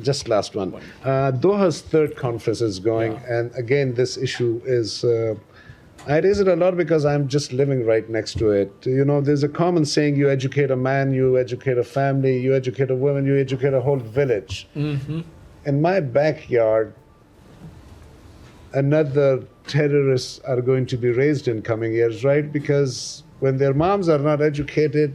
just last one. Doha's third conference is going, and again, this issue is. I raise it a lot because I'm just living right next to it. There's a common saying: you educate a man, you educate a family, you educate a woman, you educate a whole village. Mm-hmm. In my backyard, another terrorists are going to be raised in coming years, right? Because when their moms are not educated,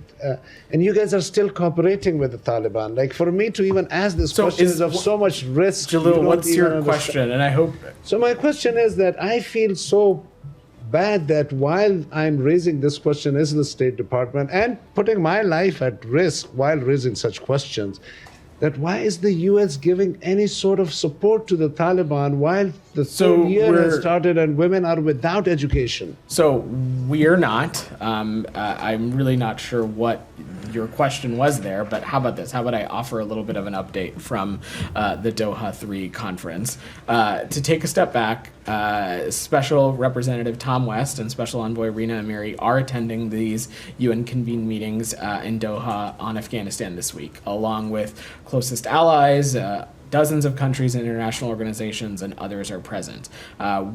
and you guys are still cooperating with the Taliban. Like, for me to even ask this question is of so much risk. Jalil, what's your question? And I hope... So my question is that I feel so bad that while I'm raising this question as the State Department and putting my life at risk while raising such questions, that why is the U.S. giving any sort of support to the Taliban while the third year has started and women are without education? So we are not. I'm really not sure what your question was there, but how about this? How about I offer a little bit of an update from the Doha 3 conference? To take a step back, Special Representative Tom West and Special Envoy Rina Amiri are attending these UN-convened meetings in Doha on Afghanistan this week, along with closest allies, dozens of countries and international organizations, and others are present.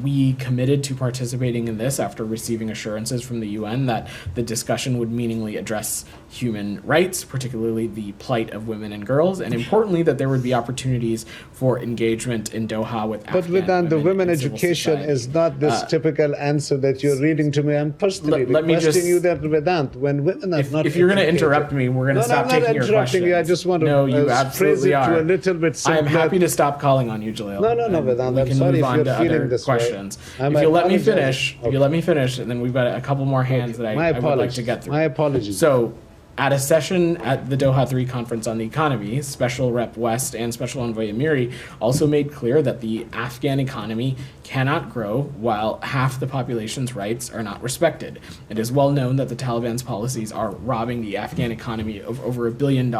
We committed to participating in this after receiving assurances from the UN that the discussion would meaningfully address human rights, particularly the plight of women and girls, and importantly, that there would be opportunities for engagement in Doha with Afghan women. But Vedant, the women education is not this typical answer that you're reading to me. I'm personally requesting you that, Vedant, when women are not If you're going to interrupt me, we're going to stop taking your questions. No, I'm not interrupting you. I just want to phrase it to a little bit simpler. I'm happy to stop calling on you, Jalil. No, Vedant. I'm sorry if you're feeling this questions. way. If you let me finish, and then we've got a couple more hands that I would like to get through. My apologies. So, at a session at the Doha 3 conference on the economy, Special Rep West and Special Envoy Amiri also made clear that the Afghan economy cannot grow while half the population's rights are not respected. It is well known that the Taliban's policies are robbing the Afghan economy of over $1 billion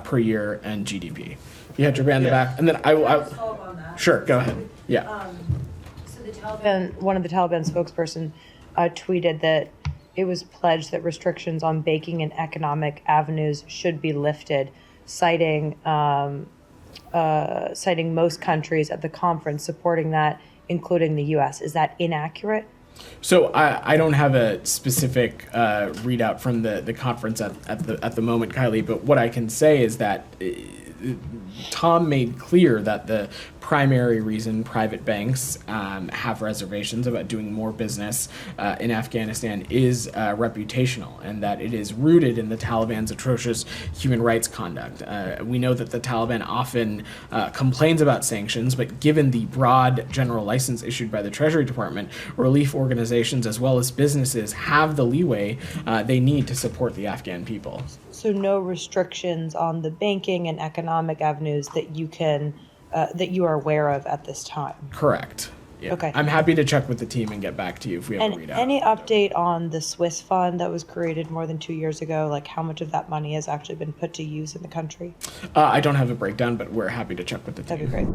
per year in GDP. You had your band in the back, and then I follow up on that. Sure, go ahead. Yeah. So the Taliban, one of the Taliban spokesperson, tweeted that it was pledged that restrictions on banking and economic avenues should be lifted, citing most countries at the conference supporting that, including the U.S. Is that inaccurate? So I don't have a specific readout from the conference at the moment, Kylie, but what I can say is that Tom made clear that the primary reason private banks have reservations about doing more business in Afghanistan is reputational, and that it is rooted in the Taliban's atrocious human rights conduct. We know that the Taliban often complains about sanctions, but given the broad general license issued by the Treasury Department, relief organizations as well as businesses have the leeway they need to support the Afghan people. So no restrictions on the banking and economic avenues that you can that you are aware of at this time? Correct. Yeah. Okay. I'm happy to check with the team and get back to you if we have a readout. Any update on the Swiss fund that was created more than 2 years ago? Like, how much of that money has actually been put to use in the country? I don't have a breakdown, but we're happy to check with the team. That'd be great.